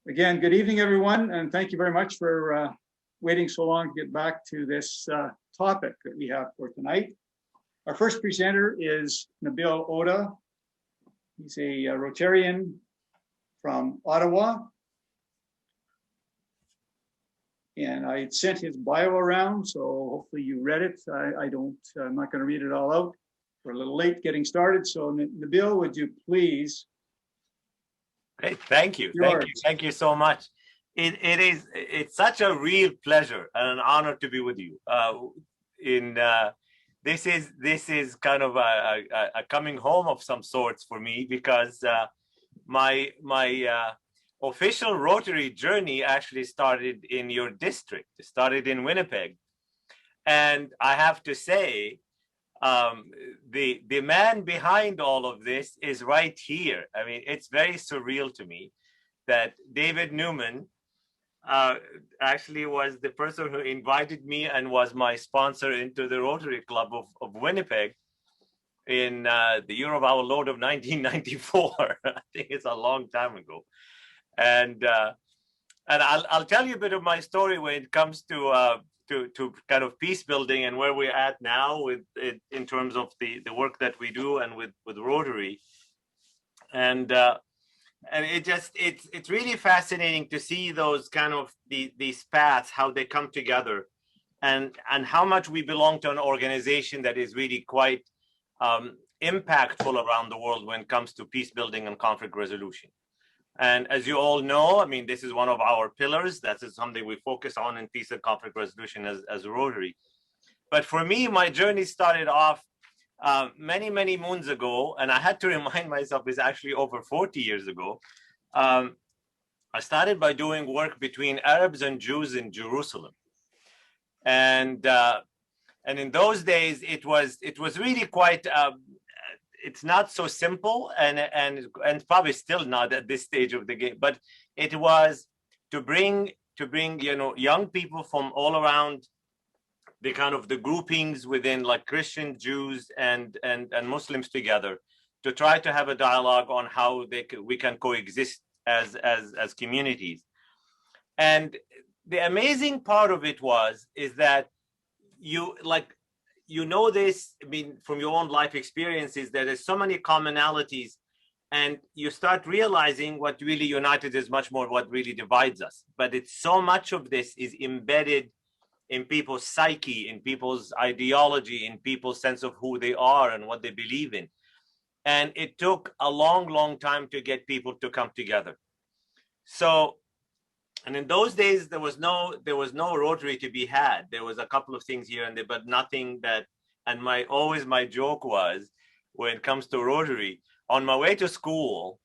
Again, good evening, everyone, and thank you very much for waiting so long to get back to this topic that we have for tonight. Our first presenter is Nabil Oudeh. He's a Rotarian from Ottawa. And I sent his bio around, so hopefully you read it. I'm not going to read it all out. We're a little late getting started. So Nabil, would you please? Great, thank you. Thank you so much. It's such a real pleasure and an honor to be with you. This is kind of a coming home of some sorts for me, because my official Rotary journey actually started in your district. It started in Winnipeg, and I have to say, the man behind all of this is right here. I mean, it's very surreal to me that David Newman actually was the person who invited me and was my sponsor into the Rotary Club of Winnipeg in the year of our Lord of 1994. I think it's a long time ago. And I'll tell you a bit of my story when it comes to kind of peace building and where we're at now with it, in terms of the work that we do and with Rotary. And it's really fascinating to see those kind of these paths, how they come together, and how much we belong to an organization that is really quite impactful around the world when it comes to peace building and conflict resolution. And as you all know, I mean, this is one of our pillars. That is something we focus on in peace and conflict resolution as Rotary. But for me, my journey started off many moons ago, and I had to remind myself it's actually over 40 years ago. I started by doing work between Arabs and Jews in Jerusalem, and in those days it was really quite. It's not so simple, and probably still not at this stage of the game. But it was to bring young people from all around the kind of the groupings within, like Christian, Jews, and Muslims together, to try to have a dialogue on how we can coexist as communities. And the amazing part of it is that this, I mean, from your own life experiences, that there's so many commonalities, and you start realizing what really united is much more what really divides us. But it's so much of this is embedded in people's psyche, in people's ideology, in people's sense of who they are and what they believe in. And it took a long time to get people to come together. So, and in those days, there was no Rotary to be had. There was a couple of things here and there, but nothing that, and my joke was, when it comes to Rotary, on my way to school,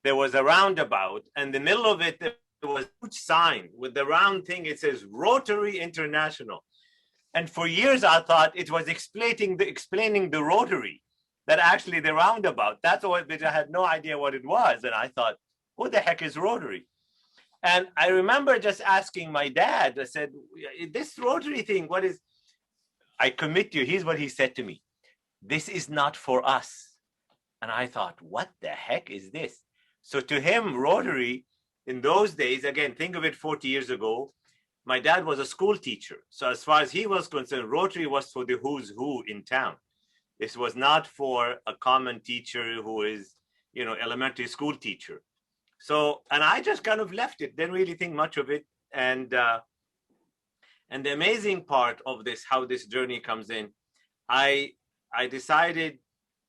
there was a roundabout, and in the middle of it, there was a huge sign with the round thing. It says Rotary International. And for years, I thought it was explaining the Rotary, that actually the roundabout, that's what, but I had no idea what it was. And I thought, who the heck is Rotary? And I remember just asking my dad, I said, this Rotary thing, what is, I commit to you, here's what he said to me: this is not for us. And I thought, what the heck is this? So to him, Rotary, in those days, again, think of it 40 years ago, my dad was a school teacher. So as far as he was concerned, Rotary was for the who's who in town. This was not for a common teacher who is, elementary school teacher. So, and I just kind of left it, didn't really think much of it. And the amazing part of this, how this journey comes in, I decided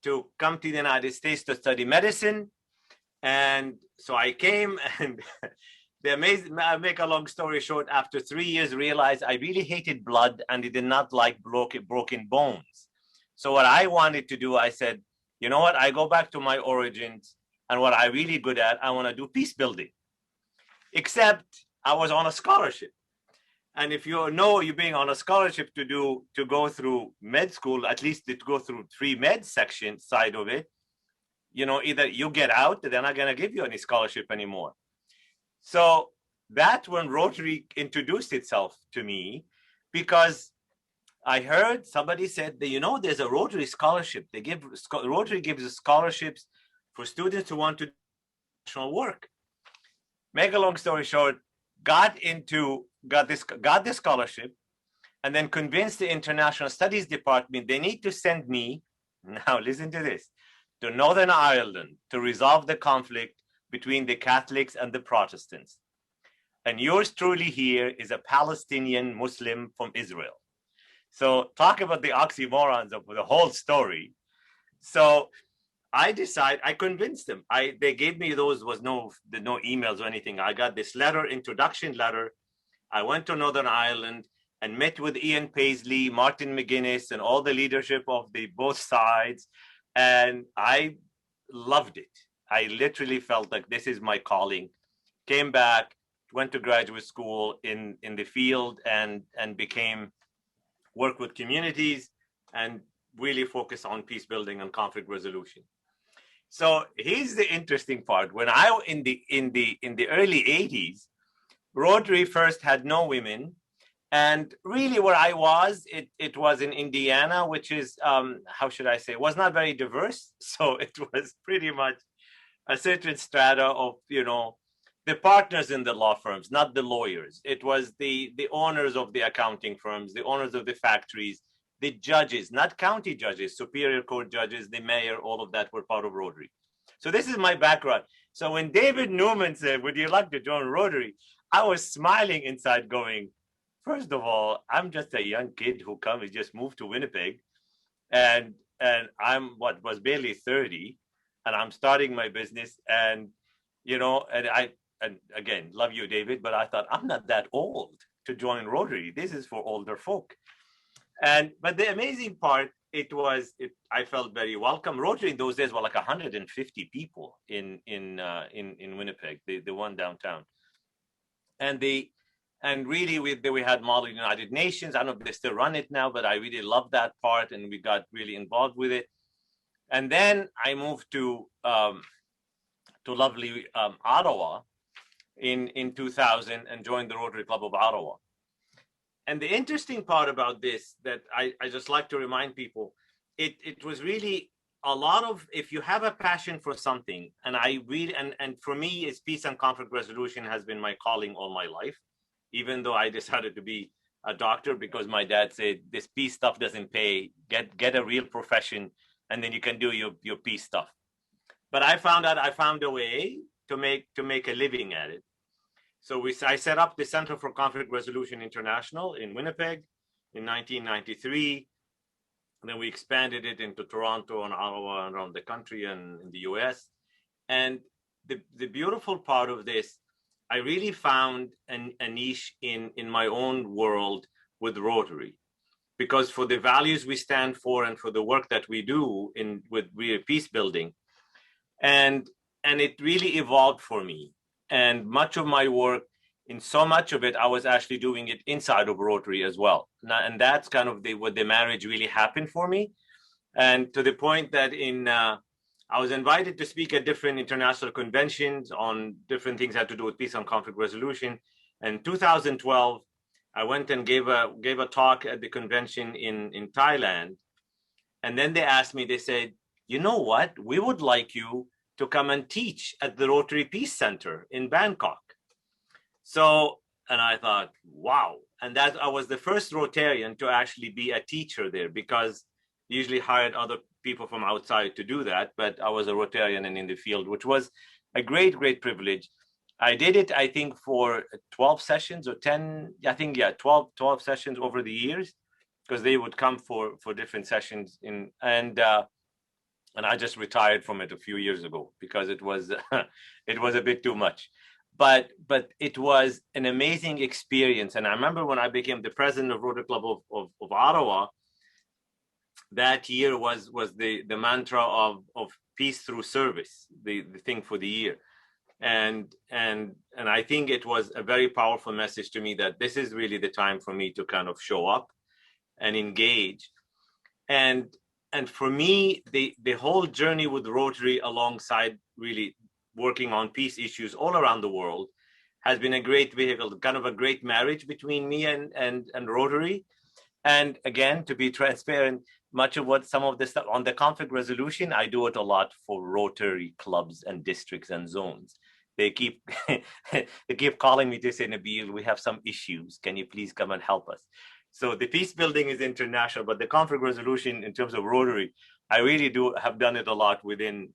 to come to the United States to study medicine. And so I came, and I'll make a long story short, after 3 years, realized I really hated blood and I did not like broken bones. So what I wanted to do, I said, you know what, I go back to my origins, and what I'm really good at, I want to do peace building. Except I was on a scholarship. And if you know you're being on a scholarship to go through med school, at least to go through 3 med section side of it, either you get out, they're not going to give you any scholarship anymore. So that's when Rotary introduced itself to me, because I heard somebody said that, there's a Rotary scholarship. Rotary gives scholarships for students who want to do national work. make a long story short, got this scholarship, and then convinced the International Studies Department they need to send me, now listen to this, to Northern Ireland to resolve the conflict between the Catholics and the Protestants. And yours truly here is a Palestinian Muslim from Israel. So talk about the oxymorons of the whole story. So I convinced them. They gave me no emails or anything. I got this introduction letter. I went to Northern Ireland and met with Ian Paisley, Martin McGuinness, and all the leadership of both sides. And I loved it. I literally felt like this is my calling. Came back, went to graduate school in the field and work with communities and really focus on peace building and conflict resolution. So here's the interesting part. When in the early 80s, Rotary first had no women. And really where I was, it was in Indiana, which is, was not very diverse. So it was pretty much a certain strata of, the partners in the law firms, not the lawyers. It was the owners of the accounting firms, the owners of the factories, the judges, not county judges, superior court judges, the mayor, all of that were part of Rotary. So this is my background. So when David Newman said, would you like to join Rotary? I was smiling inside going, first of all, I'm just a young kid who just moved to Winnipeg. And I'm was barely 30 and I'm starting my business and and again, love you, David, but I thought I'm not that old to join Rotary. This is for older folk. But the amazing part, I felt very welcome. Rotary in those days were like 150 people in Winnipeg, the one downtown. And really we had Model United Nations. I don't know if they still run it now, but I really loved that part and we got really involved with it. And then I moved to lovely Ottawa in 2000 and joined the Rotary Club of Ottawa. And the interesting part about this that I just like to remind people, it was really a lot of, if you have a passion for something, and I really, and for me, it's peace and conflict resolution has been my calling all my life, even though I decided to be a doctor because my dad said, this peace stuff doesn't pay, get a real profession, and then you can do your peace stuff. But I found a way to make a living at it. So I set up the Center for Conflict Resolution International in Winnipeg in 1993. And then we expanded it into Toronto and Ottawa and around the country and in the US. And the beautiful part of this, I really found a niche in my own world with Rotary. Because for the values we stand for and for the work that we do with peace building, and it really evolved for me. And much of my work, in so much of it, I was actually doing it inside of Rotary as well. And that's kind of what the marriage really happened for me. And to the point that I was invited to speak at different international conventions on different things that had to do with peace and conflict resolution. And in 2012, I went and gave a talk at the convention in Thailand. And then they asked me, they said, you know what, we would like you to come and teach at the Rotary Peace Center in Bangkok. So, and I thought, wow. And that I was the first Rotarian to actually be a teacher there because usually hired other people from outside to do that. But I was a Rotarian and in the field, which was a great, great privilege. I did it, I think, for 12 sessions or 10, I think, yeah, 12 sessions over the years because they would come for different sessions and I just retired from it a few years ago because it was a bit too much. But it was an amazing experience. And I remember when I became the president of Rotary Club of Ottawa, that year was the mantra of peace through service, the thing for the year. And I think it was a very powerful message to me that this is really the time for me to kind of show up and engage. And for me, the whole journey with Rotary alongside really working on peace issues all around the world has been a great vehicle, kind of a great marriage between me and Rotary. And again, to be transparent, much of what some of the stuff on the conflict resolution, I do it a lot for Rotary clubs and districts and zones they keep they keep calling me to say, Nabil, we have some issues. Can you please come and help us? So the peace building is international, but the conflict resolution in terms of Rotary, I really do have done it a lot within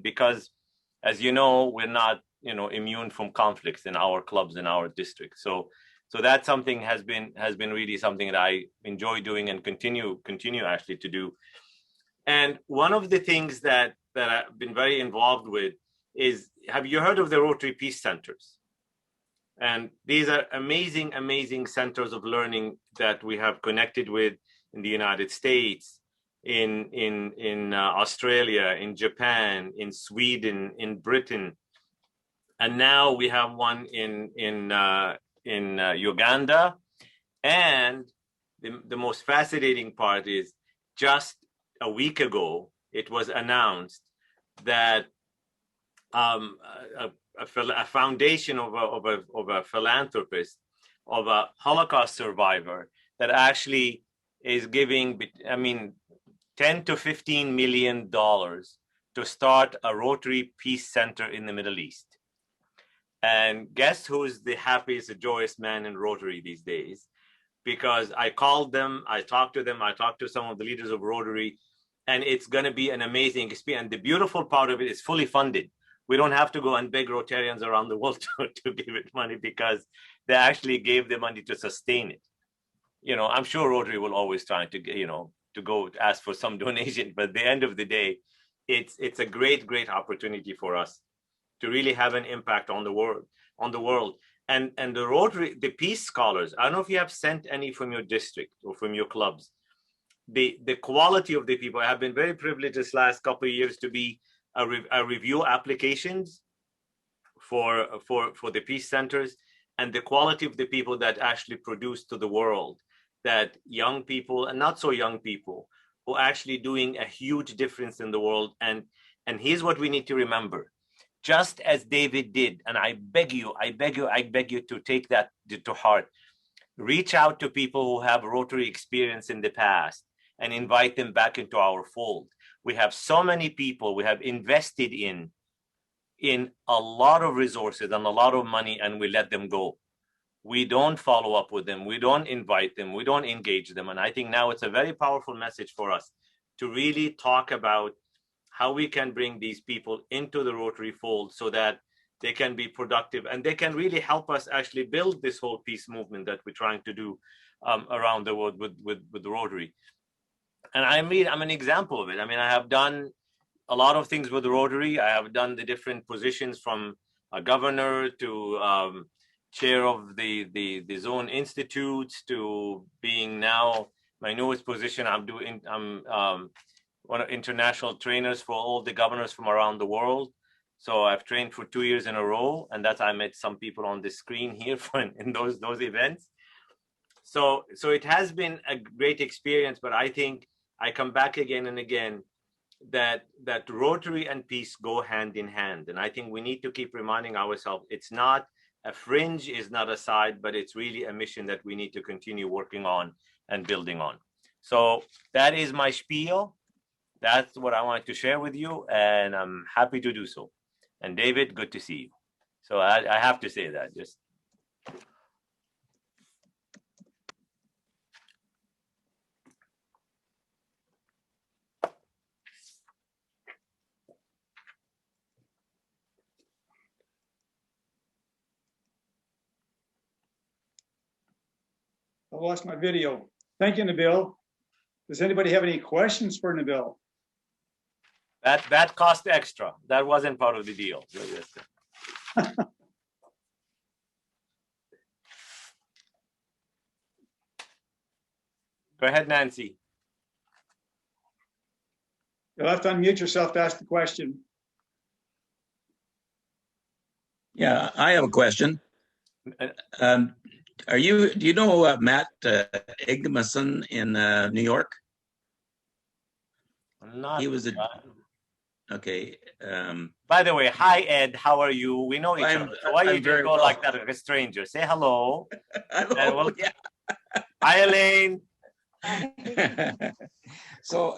because, as you know, we're not immune from conflicts in our clubs in our district. So that's something has been really something that I enjoy doing and continue actually to do. And one of the things that I've been very involved with is, have you heard of the Rotary Peace Centers? And these are amazing centers of learning that we have connected with in the United States, in Australia, in Japan, in Sweden, in Britain, and now we have one in Uganda. And the most fascinating part is, just a week ago, it was announced that a foundation of a philanthropist, of a Holocaust survivor, that actually is giving, $10 to $15 million to start a Rotary Peace Center in the Middle East. And guess who's the happiest, joyous man in Rotary these days? Because I called them, I talked to some of the leaders of Rotary, and it's going to be an amazing experience. And the beautiful part of it is fully funded. We don't have to go and beg Rotarians around the world to give it money, because they actually gave the money to sustain it. I'm sure Rotary will always try to go ask for some donation, but at the end of the day, it's a great opportunity for us to really have an impact on the world. And the Rotary, the Peace Scholars, I don't know if you have sent any from your district or from your clubs. The quality of the people, I have been very privileged this last couple of years to be a review applications for the peace centers, and the quality of the people that actually produce to the world, that young people and not so young people who are actually doing a huge difference in the world. And here's what we need to remember. Just as David did, and I beg you to take that to heart. Reach out to people who have Rotary experience in the past and invite them back into our fold. We have so many people we have invested in a lot of resources and a lot of money, and we let them go. We don't follow up with them. We don't invite them. We don't engage them. And I think now it's a very powerful message for us to really talk about how we can bring these people into the Rotary fold so that they can be productive and they can really help us actually build this whole peace movement that we're trying to do around the world with the Rotary. And I'm an example of it. I have done a lot of things with the Rotary. I have done the different positions, from a governor to chair of the zone institutes, to being now my newest position. I'm one of international trainers for all the governors from around the world. So I've trained for 2 years in a row, and I met some people on the screen here in those events. So it has been a great experience, but I think I come back again and again that Rotary and peace go hand in hand. And I think we need to keep reminding ourselves, it's not a fringe, is not a side, but it's really a mission that we need to continue working on and building on. So that is my spiel. That's what I wanted to share with you, and I'm happy to do so. And David, good to see you. So I have to say that. Just I lost my video. Thank you, Nabil. Does anybody have any questions for Nabil? That cost extra. That wasn't part of the deal. Go ahead, Nancy. You'll have to unmute yourself to ask the question. Yeah, I have a question. Do you know Matt Igmason in New York? He was okay. By the way, hi Ed, how are you? We know each other. So why you just go like that like a stranger? Say hello. Hello. Yeah. Hi Elaine. So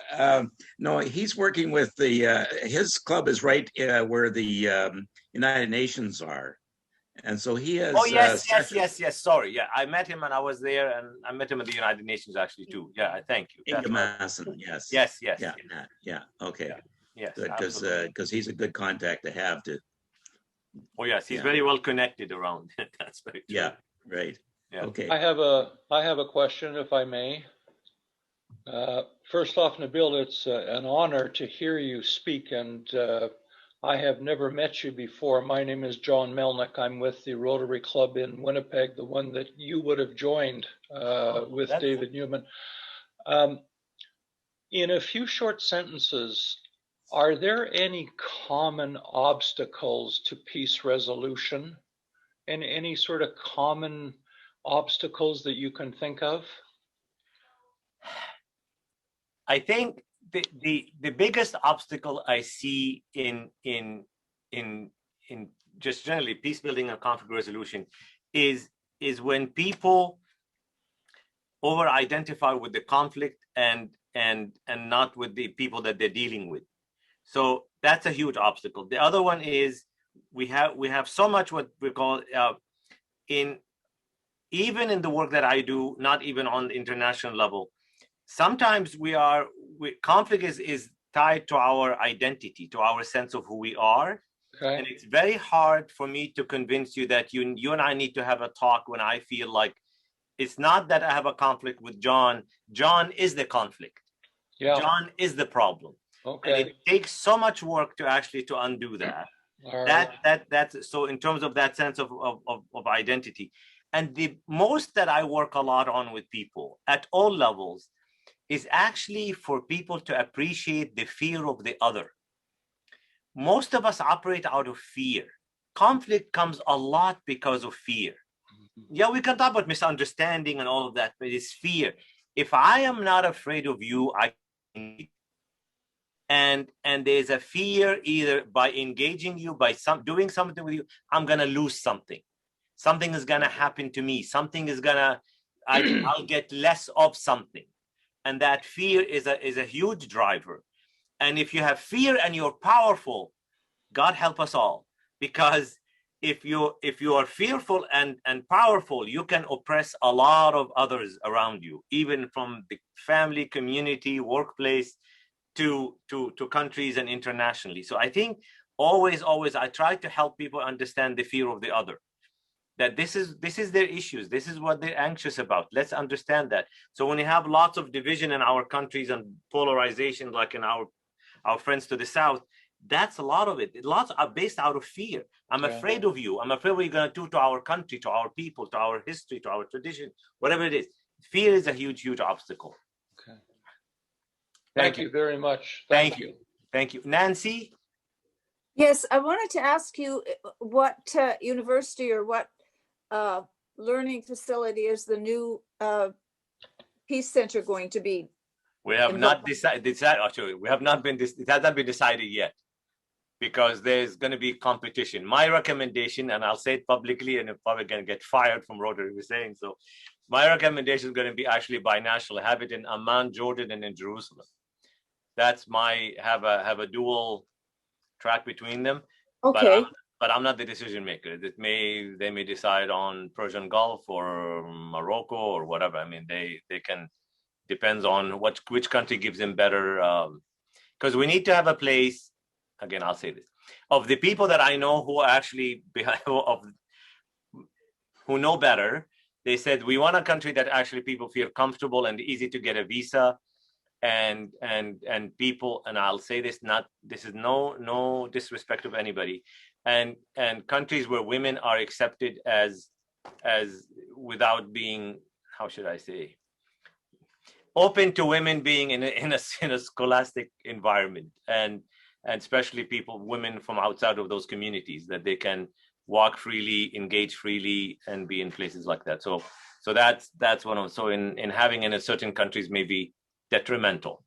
no, he's working with the his club is right where the United Nations are, and so he has. Oh yes. Sorry, yeah, I met him and I was there, and I met him at the United Nations actually too. Yeah, thank you. Inga Masson, yes. Yes. Yeah. Okay. Yeah. Yes. Good, absolutely. because he's a good contact to have to. Oh yes, he's very well connected around. That's very true. Yeah. Right. Yeah. Okay. I have a question, if I may. First off, Nabil, it's an honor to hear you speak, and I have never met you before. My name is John Melnick. I'm with the Rotary Club in Winnipeg, the one that you would have joined with David Newman. In a few short sentences, are there any common obstacles to peace resolution, and any sort of common obstacles that you can think of? I think the biggest obstacle I see in just generally peace building and conflict resolution is when people over identify with the conflict and not with the people that they're dealing with. So that's a huge obstacle. The other one is we have so much what we call even in the work that I do, not even on the international level. Sometimes conflict is tied to our identity, to our sense of who we are. Okay. And it's very hard for me to convince you that you and I need to have a talk when I feel like it's not that I have a conflict with John. John is the conflict. Yeah. John is the problem. Okay. And it takes so much work to undo that. All right. That's so in terms of that sense of identity. And the most that I work a lot on with people at all levels is actually for people to appreciate the fear of the other. Most of us operate out of fear. Conflict comes a lot because of fear. Yeah, we can talk about misunderstanding and all of that, but it's fear. If I am not afraid of you, and there's a fear either by engaging you, by doing something with you, I'm gonna lose something. Something is gonna happen to me. Something is I'll get less of something. And that fear is a huge driver. And if you have fear and you're powerful, God help us all. Because if you are fearful and powerful, you can oppress a lot of others around you, even from the family, community, workplace, to countries and internationally. So I think always I try to help people understand the fear of the other. That this is their issues. This is what they're anxious about. Let's understand that. So when you have lots of division in our countries and polarization, like in our friends to the south, that's a lot of it. Lots are based out of fear. I'm afraid of you. I'm afraid what you're going to do to our country, to our people, to our history, to our tradition, whatever it is. Fear is a huge obstacle. Okay. Thank you very much. Thank you. Nancy? Yes, I wanted to ask you what university or what learning facility is the new Peace Center going to be? We have not decided. Actually, we have not been. It hasn't been decided yet, because there's going to be competition. My recommendation, and I'll say it publicly, and I'm probably going to get fired from Rotary for saying so. My recommendation is going to be actually binational. Have it in Amman, Jordan, and in Jerusalem. That's have a dual track between them. Okay. But I'm not the decision maker. They may decide on Persian Gulf or Morocco or whatever. I mean, they can, depends on which country gives them better. Because we need to have a place. Again, I'll say this: of the people that I know who are actually who know better, they said we want a country that actually people feel comfortable and easy to get a visa. And people, and I'll say this, this is no disrespect of anybody, and countries where women are accepted as without being, how should I say, open to women being in a scholastic environment, and especially women from outside of those communities, that they can walk freely, engage freely, and be in places like that. So that's one of, so in having in a certain countries may be detrimental.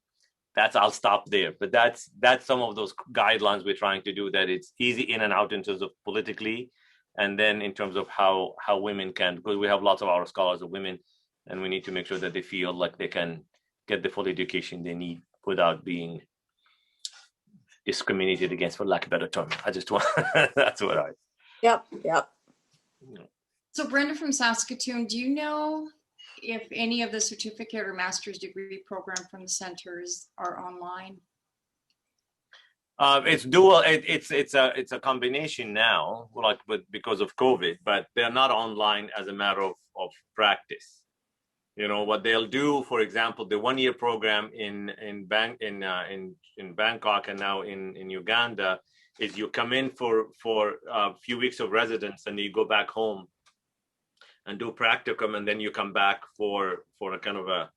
I'll stop there. But that's some of those guidelines we're trying to do, that it's easy in and out in terms of politically, and then in terms of how women can, because we have lots of our scholars of women, and we need to make sure that they feel like they can get the full education they need without being discriminated against, for lack of a better term. I just want that's what I. Yep. So Brenda from Saskatoon, do you know if any of the certificate or master's degree program from the centers are online? It's dual. It's a combination now, like because of COVID, but they're not online as a matter of practice. You know what they'll do, for example, the 1-year program in Bangkok and now in Uganda is you come in for a few weeks of residence and you go back home and do practicum, and then you come back for a kind of a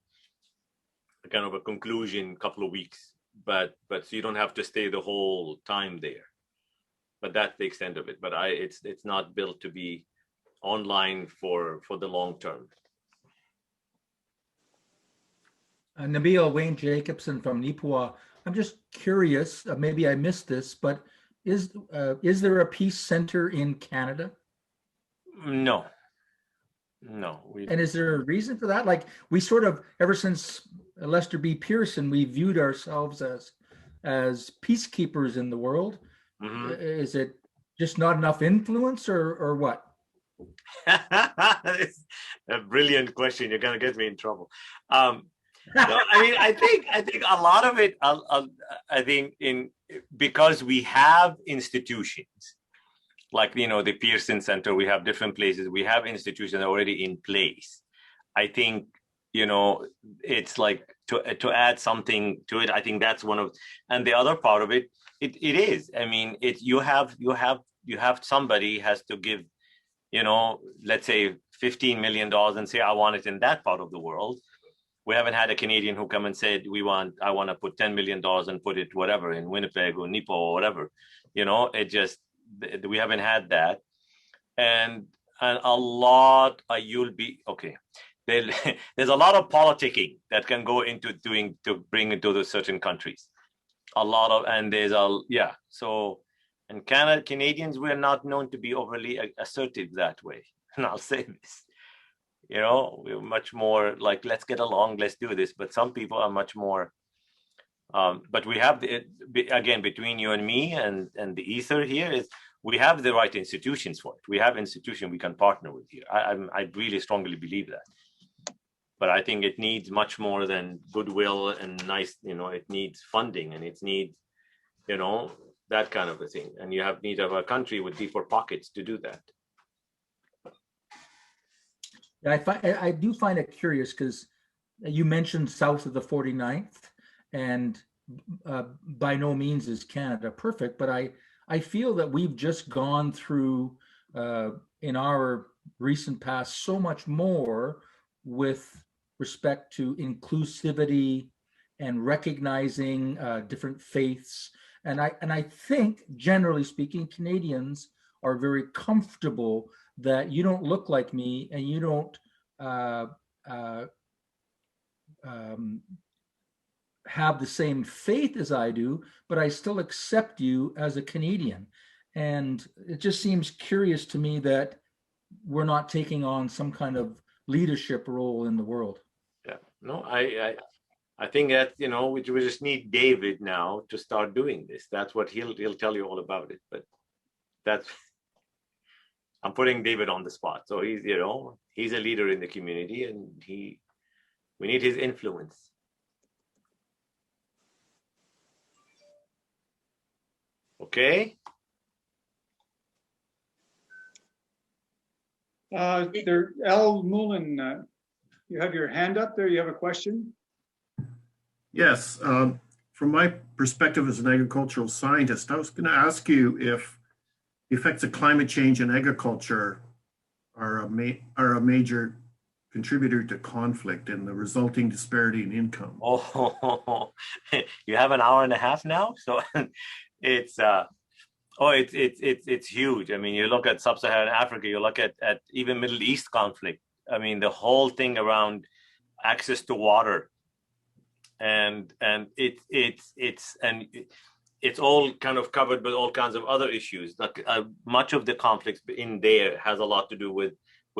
conclusion, couple of weeks. But so you don't have to stay the whole time there. But that's the extent of it. But it's not built to be online for the long term. Nabil, Wayne Jacobson from Nipua. I'm just curious, maybe I missed this, but is there a peace center in Canada? No. And is there a reason for that? Like, we sort of, ever since Lester B. Pearson, we viewed ourselves as peacekeepers in the world. Mm-hmm. Is it just not enough influence, or what? It's a brilliant question. You're gonna get me in trouble. No, I mean, I think a lot of it. I think because we have institutions like, you know, the Pearson Center, we have different places, we have institutions already in place. I think, you know, it's like to add something to it. I think that's one of, and the other part of it is. I mean, you have somebody has to give, you know, let's say $15 million and say, I want it in that part of the world. We haven't had a Canadian who come and said, I want to put $10 million and put it whatever in Winnipeg or Nipo or whatever. You know, we haven't had that. And a lot, you'll be, okay. There's a lot of politicking that can go into to bring into the certain countries. And Canadians, we're not known to be overly assertive that way. And I'll say this. You know, we're much more like, let's get along, let's do this. But some people are much more, but we have, again, between you and me and the ether here, is we have the right institutions for it. We have institutions we can partner with here. I really strongly believe that. But I think it needs much more than goodwill and nice, you know, it needs funding and it needs, you know, that kind of a thing. And you have need of a country with deeper pockets to do that. I do find it curious because you mentioned south of the 49th, and by no means is Canada perfect, but I feel that we've just gone through in our recent past so much more with respect to inclusivity and recognizing different faiths. And I think, generally speaking, Canadians are very comfortable that you don't look like me and you don't have the same faith as I do, but I still accept you as a Canadian. And it just seems curious to me that we're not taking on some kind of leadership role in the world. Yeah, no, I think that, you know, we just need David now to start doing this. That's what he'll tell you all about it. But I'm putting David on the spot. So he's, you know, he's a leader in the community, and we need his influence. Okay. Al Mullen, you have your hand up there. You have a question? Yes. From my perspective as an agricultural scientist, I was going to ask you if the effects of climate change and agriculture are a major contributor to conflict and the resulting disparity in income. Oh, you have an hour and a half now, so it's huge. I mean, you look at sub-Saharan Africa, you look at even Middle East conflict. I mean, the whole thing around access to water, and it's all kind of covered with all kinds of other issues. Like much of the conflicts in there has a lot to do with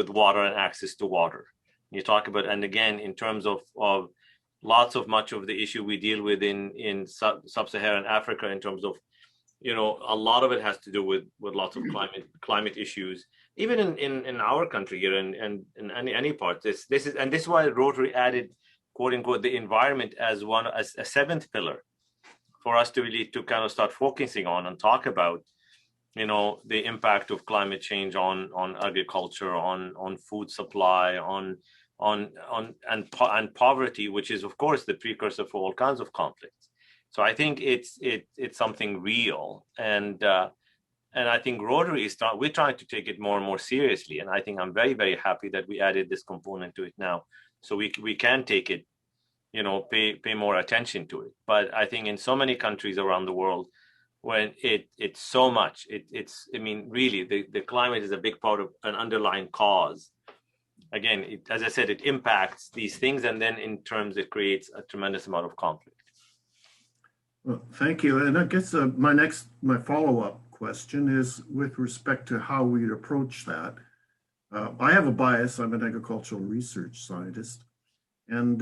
water and access to water. You talk about, and again, in terms of much of the issue we deal with in sub-Saharan Africa, in terms of, a lot of it has to do with lots of climate issues, even in our country here and in any part. This is why Rotary added, quote unquote, the environment as a seventh pillar for us to really to kind of start focusing on and talk about, the impact of climate change on agriculture, on food supply, and poverty, which is of course the precursor for all kinds of conflicts. So I think it's something real, and I think Rotary we're trying to take it more and more seriously, and I think I'm very, very happy that we added this component to it now, so we can take it, pay more attention to it. But I think in so many countries around the world, when it's so much, really the climate is a big part of an underlying cause. Again, as I said, it impacts these things, and then in terms it creates a tremendous amount of conflict. Well, thank you. And I guess my follow-up question is with respect to how we'd approach that. I have a bias. I'm an agricultural research scientist, and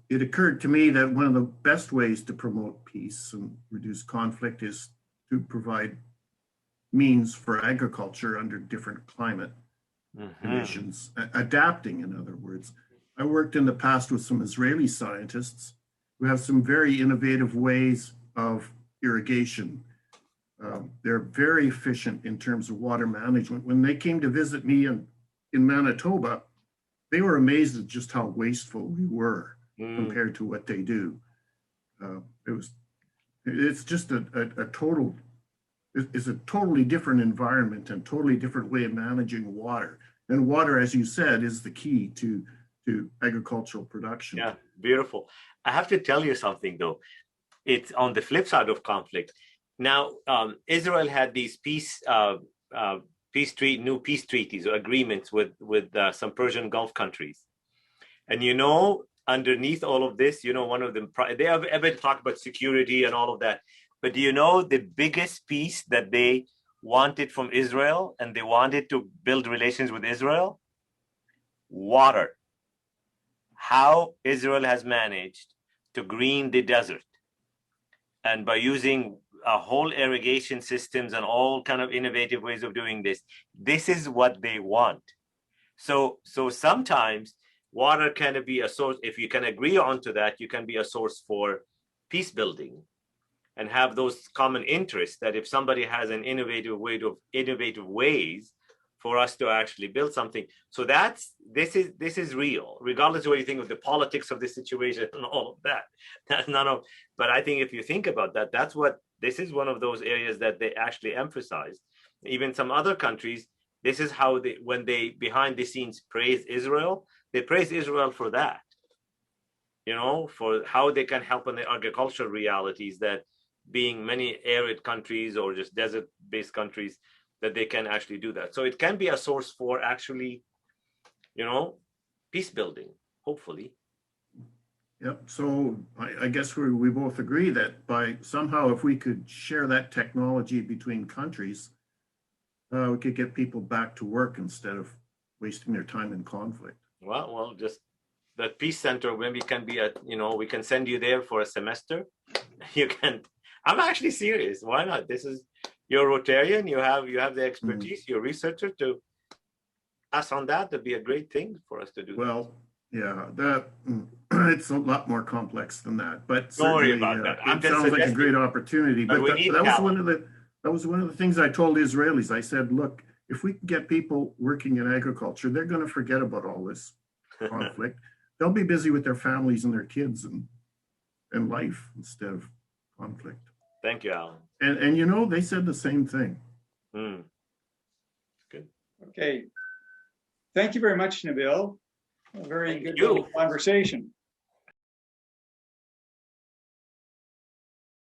it occurred to me that one of the best ways to promote peace and reduce conflict is to provide means for agriculture under different climate conditions, adapting, in other words. I worked in the past with some Israeli scientists who have some very innovative ways of irrigation. They're very efficient in terms of water management. When they came to visit me in Manitoba, they were amazed at just how wasteful we were compared to what they do. It's just it's a totally different environment and totally different way of managing water. And water, as you said, is the key to agricultural production. Yeah, beautiful. I have to tell you something though. It's on the flip side of conflict. Now, Israel had these new peace treaties or agreements with some Persian Gulf countries, and underneath all of this, one of them, they have ever talked about security and all of that. But do you know the biggest piece that they wanted from Israel, and they wanted to build relations with Israel? Water. How Israel has managed to green the desert, and by using a whole irrigation systems and all kind of innovative ways of doing this. This is what they want. So sometimes water can be a source. If you can agree onto that, you can be a source for peace building and have those common interests, that if somebody has an innovative ways for us to actually build something. So this is real, regardless of what you think of the politics of the situation and all of that. That's but I think if you think about that, this is one of those areas that they actually emphasize. Even some other countries, this is how when they behind the scenes praise Israel, they praise Israel for that, for how they can help in the agricultural realities, that being many arid countries or just desert-based countries, that they can actually do that. So it can be a source for actually, peace building, hopefully. Yep. So I guess we both agree that by somehow, if we could share that technology between countries, we could get people back to work instead of wasting their time in conflict. Well, just that peace center, maybe can be we can send you there for a semester. You can. I'm actually serious. Why not? You're Rotarian. You have the expertise. You're a researcher. To pass on that, that'd be a great thing for us to do. Well, yeah, it's a lot more complex than that. But don't worry about that. It sounds like a great opportunity. But that was one of the things I told the Israelis. I said, look, if we can get people working in agriculture, they're going to forget about all this conflict. They'll be busy with their families and their kids and life instead of conflict. Thank you, Alan. And they said the same thing. Good. Okay. Thank you very much, Nabil. A very good conversation.